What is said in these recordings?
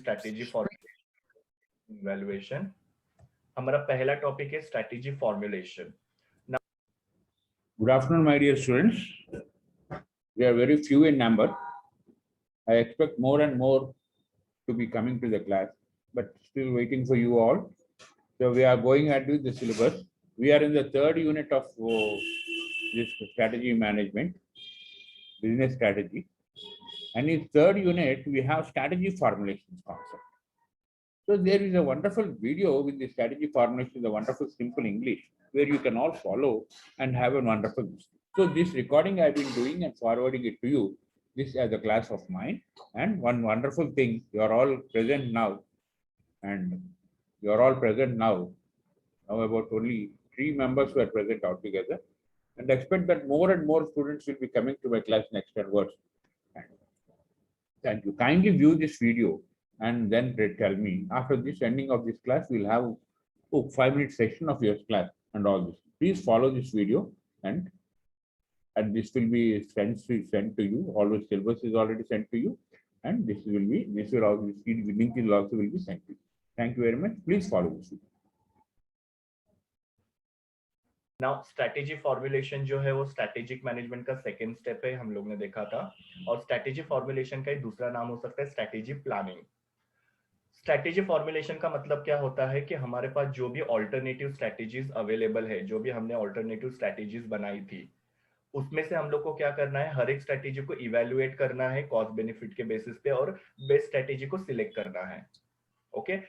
Strategy for evaluation. हमारा पहला topic है strategy formulation. Good afternoon, my dear students. We are very few in number. I expect more and more to be coming to the class, but still waiting for you all. So we are going ahead with the syllabus. We are in the third unit of this strategy management, business strategy. And in third unit, we have strategy formulations concept. So there is a wonderful video with the strategy formulation, the wonderful simple English, where you can all follow and have a wonderful. So this recording I've been doing and forwarding it to you, this as a class of mine. And one wonderful thing, you are all present now, and you are all present now. Now about only 3 members were present altogether, and expect that more and more students will be coming to my class next onwards. Thank you. Kindly view this video and then tell me. After this ending of this class, we'll have a 5-minute session of your class and all this. Please follow this video and this will be sent to you. Always syllabus is already sent to you, and this will also link will also will be sent to you. Thank you very much. Please follow this video. Now strategy formulation जो है वो strategic management का second step है, हम लोग ने देखा था। और स्ट्रैटेजी फॉर्मुलेशन का एक दूसरा नाम हो सकता है स्ट्रैटेजी प्लानिंग। स्ट्रैटेजी फॉर्मुलेशन का मतलब क्या होता है कि हमारे पास जो भी ऑल्टरनेटिव स्ट्रैटेजीज अवेलेबल है, जो भी हमने ऑल्टरनेटिव स्ट्रैटेजीज बनाई थी, उसमें से हम लोग को क्या करना है, हर एक स्ट्रैटेजी को इवैल्यूएट करना है कॉस्ट बेनिफिट के बेसिस पे और बेस्ट स्ट्रैटेजी को सिलेक्ट करना है। ओके,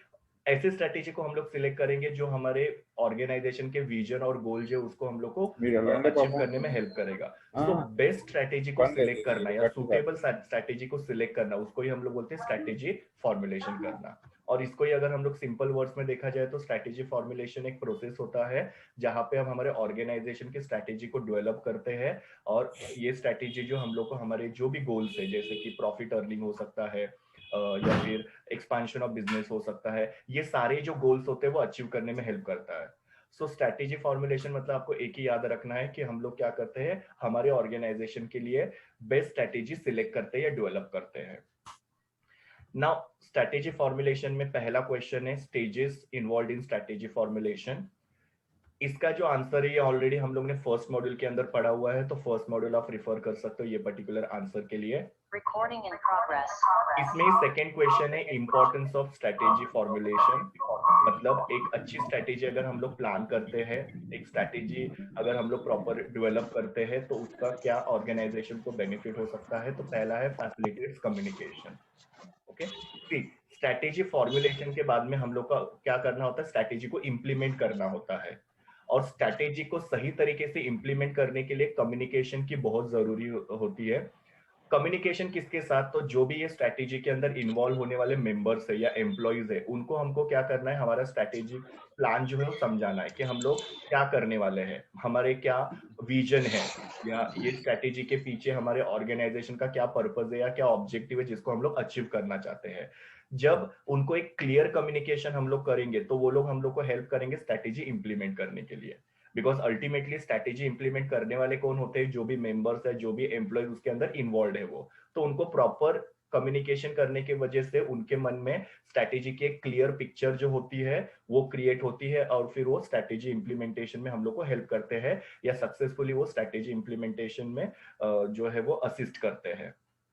ऐसे स्ट्रैटेजी को हम लोग सिलेक्ट करेंगे जो हमारे ऑर्गेनाइजेशन के विजन और गोल जो उसको हम लोग को अचीव करने में हेल्प करेगा। तो बेस्ट स्ट्रैटेजी को सिलेक्ट करना या सुटेबल स्ट्रैटेजी को सिलेक्ट करना, उसको ही हम लोग बोलते हैं स्ट्रैटेजी फॉर्मुलेशन करना। और इसको ही अगर हम लोग सिंपल वर्ड्स में देखा जाए तो स्ट्रैटेजी फॉर्मुलेशन एक प्रोसेस होता है जहां पे हम हमारे ऑर्गेनाइजेशन की स्ट्रैटेजी को डेवलप करते हैं। और ये स्ट्रैटेजी जो हम लोग को हमारे जो भी गोल्स है, जैसे कि प्रॉफिट अर्निंग हो सकता है या फिर एक्सपेंशन ऑफ बिजनेस हो सकता है, ये सारे जो गोल्स होते हैं वो अचीव करने में हेल्प करता है। सो स्ट्रैटेजी फॉर्मुलेशन मतलब आपको एक ही याद रखना है कि हम लोग क्या करते हैं, हमारे ऑर्गेनाइजेशन के लिए बेस्ट स्ट्रैटेजी सिलेक्ट करते हैं या डेवलप करते हैं। नाउ स्ट्रैटेजी फॉर्मुलेशन में पहला क्वेश्चन है stages involved in strategy formulation. इसका जो आंसर है ये ऑलरेडी हम लोग ने फर्स्ट मॉड्यूल के अंदर पढ़ा हुआ है, तो फर्स्ट मॉड्यूल आप रिफर कर सकते हो ये पर्टिकुलर आंसर के लिए। Recording in progress. इसमें सेकंड क्वेश्चन है इंपॉर्टेंस ऑफ स्ट्रैटेजी फॉर्मुलेशन। मतलब एक अच्छी स्ट्रैटेजी अगर हम लोग प्लान करते हैं, एक स्ट्रैटेजी अगर हम लोग प्रॉपर डेवलप करते हैं तो उसका क्या ऑर्गेनाइजेशन को बेनिफिट हो सकता है। तो पहला है facilitates communication. Okay, strategy formulation के बाद में हम लोग का क्या करना होता है, स्ट्रैटेजी को इंप्लीमेंट करना होता है। और स्ट्रैटेजी को सही तरीके से इंप्लीमेंट करने के लिए कम्युनिकेशन की बहुत जरूरी होती है। कम्युनिकेशन किसके साथ, तो जो भी ये स्ट्रैटेजी के अंदर इन्वॉल्व होने वाले मेंबर्स है या एम्प्लॉइज है, उनको हमको क्या करना है, हमारा स्ट्रैटेजी प्लान जो है वो समझाना है कि हम लोग क्या करने वाले हैं, हमारे क्या विजन है, या ये स्ट्रैटेजी के पीछे हमारे ऑर्गेनाइजेशन का क्या पर्पस है या क्या ऑब्जेक्टिव है जिसको हम लोग अचीव करना चाहते हैं। जब उनको एक क्लियर कम्युनिकेशन हम लोग करेंगे तो वो लोग हम लोग को हेल्प करेंगे स्ट्रैटेजी इंप्लीमेंट करने के लिए। बिकॉज अल्टीमेटली स्ट्रैटेजी इंप्लीमेंट करने वाले कौन होते हैं, जो भी मेंबर्स है, जो भी एम्प्लॉय उसके अंदर इन्वॉल्व है वो। तो उनको प्रॉपर कम्युनिकेशन करने की वजह से उनके मन में स्ट्रैटेजी की एक क्लियर पिक्चर जो होती है वो क्रिएट होती है, और फिर वो स्ट्रैटेजी इंप्लीमेंटेशन में हम लोग को हेल्प करते हैं या सक्सेसफुली वो स्ट्रैटेजी इंप्लीमेंटेशन में जो है वो असिस्ट करते हैं।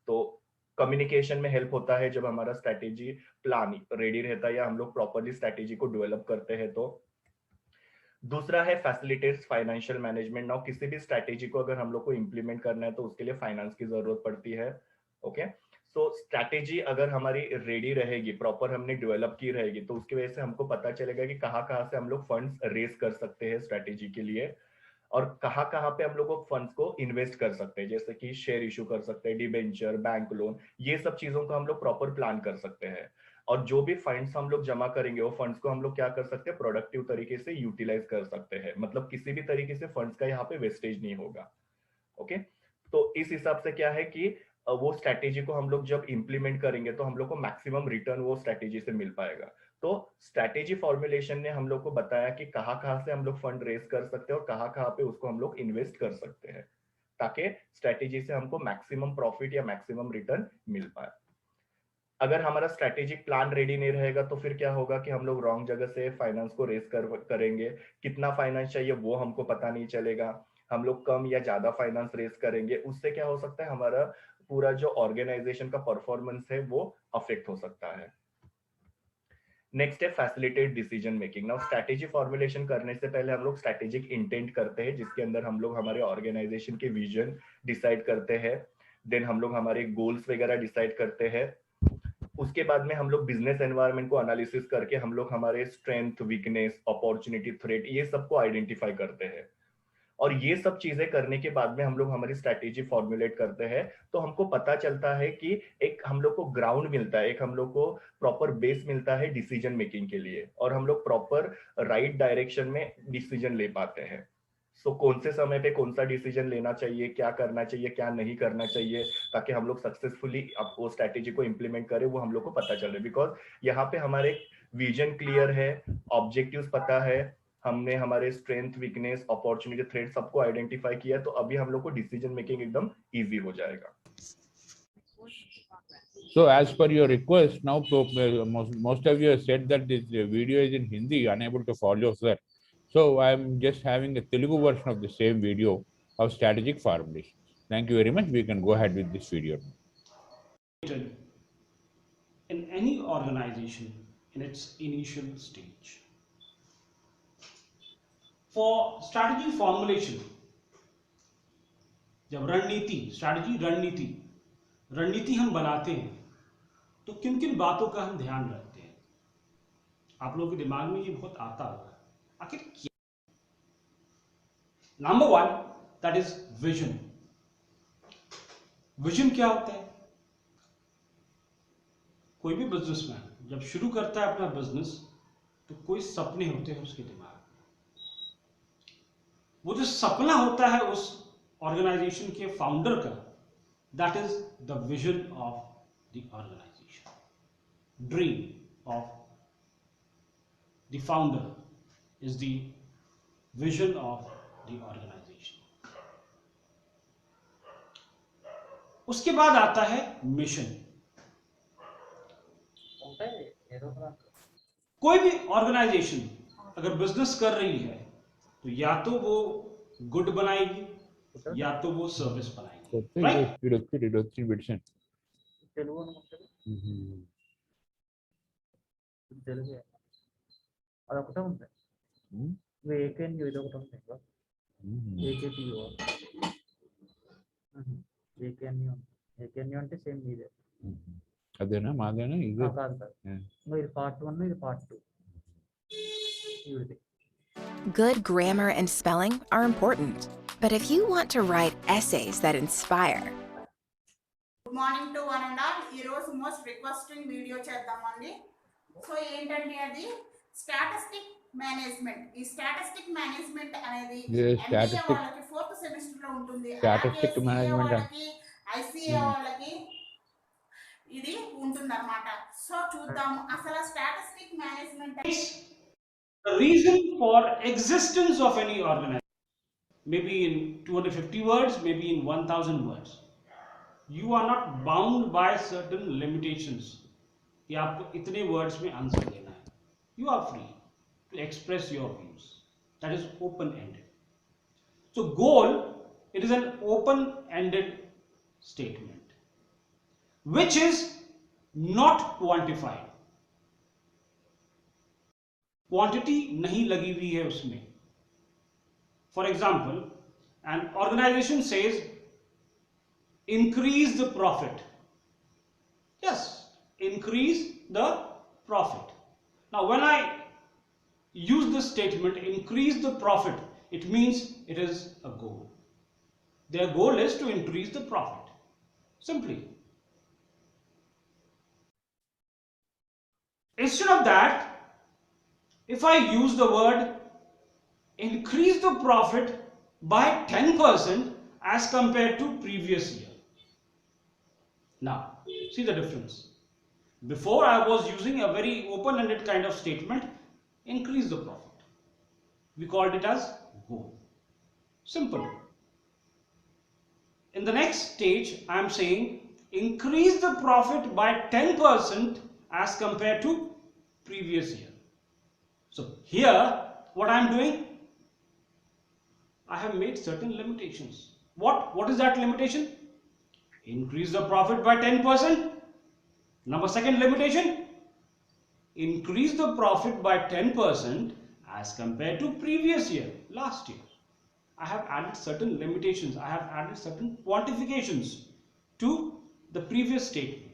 तो कम्युनिकेशन में हेल्प होता है जब हमारा स्ट्रैटेजी प्लान रेडी रहता है या हम लोग प्रॉपरली स्ट्रैटेजी को डेवलप करते हैं। तो दूसरा है फैसिलिटेट्स फाइनेंशियल मैनेजमेंट। नाउ किसी भी स्ट्रैटेजी को अगर हम लोग को इंप्लीमेंट करना है तो उसके लिए फाइनेंस की जरूरत पड़ती है। ओके, सो स्ट्रैटेजी अगर हमारी रेडी रहेगी, प्रॉपर हमने डेवलप की रहेगी, तो उसकी वजह से हमको पता चलेगा कि कहाँ कहाँ से हम लोग फंड्स रेज कर सकते हैं स्ट्रैटेजी के लिए, और कहाँ कहाँ पे हम लोग को फंड्स को इन्वेस्ट कर सकते हैं, जैसे कि शेयर इशू कर सकते हैं, डिबेंचर, बैंक लोन, ये सब चीजों को हम लोग प्रॉपर प्लान कर सकते हैं। और जो भी फंड्स हम लोग जमा करेंगे वो फंड्स को हम लोग क्या कर सकते हैं, प्रोडक्टिव तरीके से यूटिलाइज कर सकते हैं। मतलब किसी भी तरीके से फंड्स का यहाँ पे वेस्टेज नहीं होगा। ओके, तो इस हिसाब से क्या है कि वो स्ट्रैटेजी को हम लोग जब इंप्लीमेंट करेंगे तो हम लोग को मैक्सिमम रिटर्न वो स्ट्रैटेजी से मिल पाएगा। तो स्ट्रैटेजी फॉर्मुलेशन ने हम लोग को बताया कि कहाँ कहाँ से हम लोग फंड रेज कर सकते हैं और कहाँ कहाँ पे उसको हम लोग इन्वेस्ट कर सकते हैं, ताकि स्ट्रैटेजी से हमको मैक्सिमम प्रॉफिट या मैक्सिमम रिटर्न मिल पाए। अगर हमारा स्ट्रेटेजिक प्लान रेडी नहीं रहेगा तो फिर क्या होगा कि हम लोग रॉन्ग जगह से फाइनेंस को रेस करेंगे, कितना फाइनेंस चाहिए वो हमको पता नहीं चलेगा, हम लोग कम या ज्यादा फाइनेंस रेस करेंगे, उससे क्या हो सकता है हमारा पूरा जो ऑर्गेनाइजेशन का परफॉर्मेंस है वो अफेक्ट हो सकता है। नेक्स्ट है facilitate decision making. Now strategy formulation करने से पहले हम लोग स्ट्रैटेजिक इंटेंट करते हैं, जिसके अंदर हम लोग हमारे ऑर्गेनाइजेशन के विजन डिसाइड करते हैं, देन हम लोग हमारे गोल्स वगैरह डिसाइड करते हैं, उसके बाद में हम लोग बिजनेस एनवायरनमेंट को एनालिसिस करके हम लोग हमारे स्ट्रेंथ, वीकनेस, अपॉर्चुनिटी, थ्रेट ये सबको आइडेंटिफाई करते हैं। और ये सब चीजें करने के बाद में हम लोग हमारी स्ट्रैटेजी फॉर्मुलेट करते हैं, तो हमको पता चलता है कि एक हम लोग को ग्राउंड मिलता है, एक हम लोग को प्रॉपर बेस मिलता है डिसीजन मेकिंग के लिए, और हम लोग प्रॉपर राइट डायरेक्शन में डिसीजन ले पाते हैं। सो कौन से समय पे कौन सा डिसीजन लेना चाहिए, क्या करना चाहिए, क्या नहीं करना चाहिए, ताकि हम लोग सक्सेसफुली वो स्ट्रैटेजी को इंप्लीमेंट करें, वो हम लोग को पता चले। बिकॉज यहाँ पे हमारे विजन क्लियर है, ऑब्जेक्टिव्स पता है, हमने हमारे स्ट्रेंथ, वीकनेस, अपॉर्चुनिटी, थ्रेट सबको आइडेंटिफाई किया, तो अभी हम लोग को डिसीजन मेकिंग एकदम इजी हो जाएगा। So as per your request, now most of you have said that this video is in Hindi, unable to follow, sir. So I'm just having a Telugu version of the same video of strategic formulation. Thank you very much. We can go ahead with this video. In any organization in its initial stage. For strategy formulation, जब रणनीति, strategy रणनीति हम बनाते हैं तो किन किन बातों का हम ध्यान रखते हैं? आप लोगों के दिमाग में ये बहुत आता होगा, आखिर क्या? Number 1, that is vision. Vision क्या होता है? कोई भी बिजनेसमैन जब शुरू करता है अपना बिजनेस तो कोई सपने होते हैं उसके दिमाग में। वो जो सपना होता है उस ऑर्गेनाइजेशन के फाउंडर का, that is the vision of the organisation, dream of the founder is the vision of the organisation. उसके बाद आता है मिशन। कोई भी ऑर्गेनाइजेशन अगर बिजनेस कर रही है तो या तो वो गुड बनाएगी या तो वो सर्विस बनाएगी, राइट? అదొకటే ఉంది. ఏకేఎన్యు ఇది ఒకటి ఉంది ఇంకా ఏకేపియు ఏకేఎన్యు అంటే సేమ్ ఇదే. అదేనా మాదేనా ఇది? కాదు కాదు, ఇది పార్ట్ 1, ఇది part 2. ఇవిడిది. Good grammar and spelling are important, but if you want to write essays that inspire, good morning to one and all. ఈ రోజు మోస్ట్ రిక్వెస్టింగ్ వీడియో చేద్దామండి. సో ఏంటంటే అది స్టాటిస్టిక్ మేనేజ్మెంట్. ఈ స్టాటిస్టిక్ మేనేజ్మెంట్ అనేది MBA వాళ్ళకి 4th semester లో ఉంటుంది. స్టాటిస్టిక్ మేనేజ్మెంట్ ఐసీఏ వాళ్ళకి ఇది ఉంటుందన్నమాట. సో చూద్దాము అసలు statistic management. The reason for existence of any organization, maybe in 250 words, maybe in 1000 words. You are not bound by certain limitations कि आपको इतने words में आंसर देना है. You are free to express your views. That is open-ended. So goal, it is an open-ended statement which is not quantified. Quantity नहीं लगी हुई है उसमें. For example, an organisation says increase the profit. Yes, increase the profit. Now when I use this statement, increase the profit, it means it is a goal. Their goal is to increase the profit. Simply. Instead of that, if I use the word increase the profit by 10% as compared to previous year. Now, see the difference. Before I was using a very open-ended kind of statement, increase the profit. We called it as goal. Simple. In the next stage, I am saying increase the profit by 10% as compared to previous year. So here what I am doing, I have made certain limitations. What is that limitation? Increase the profit by 10%. Number second limitation, increase the profit by 10% as compared to previous year, last year. I have added certain limitations, I have added certain quantifications to the previous statement.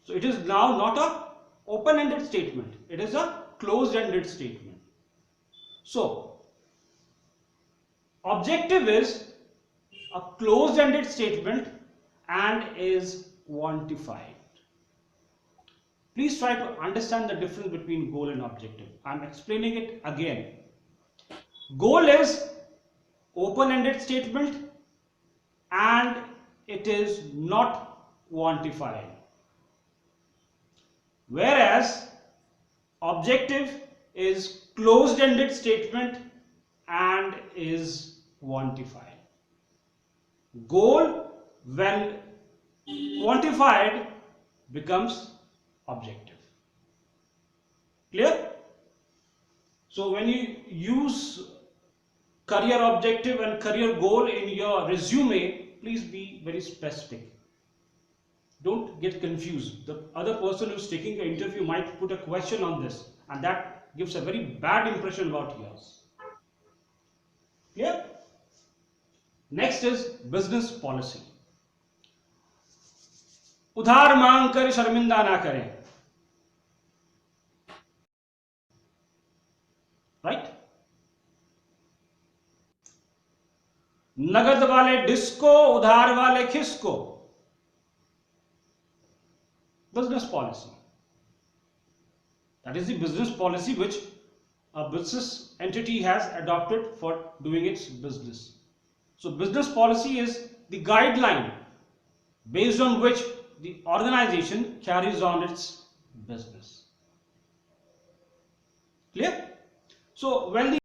So it is now not a open-ended statement, it is a closed-ended statement. So objective is a closed-ended statement and is quantified. Please try to understand the difference between goal and objective. I am explaining it again. Goal is open-ended statement and it is not quantified. Whereas objective is closed-ended statement and is quantified. Goal, when quantified, becomes objective. Clear? So when you use career objective and career goal in your resume, please be very specific. Don't get confused. The other person who's taking your interview might put a question on this, and that gives a very bad impression about yours. Clear? Next is business policy. उधार मांग कर शर्मिंदा ना करें. Right? नगद वाले disco, उधार वाले खिसको. Business policy. That is the business policy which a business entity has adopted for doing its business. So business policy is the guideline based on which the organization carries on its business. Clear? So when the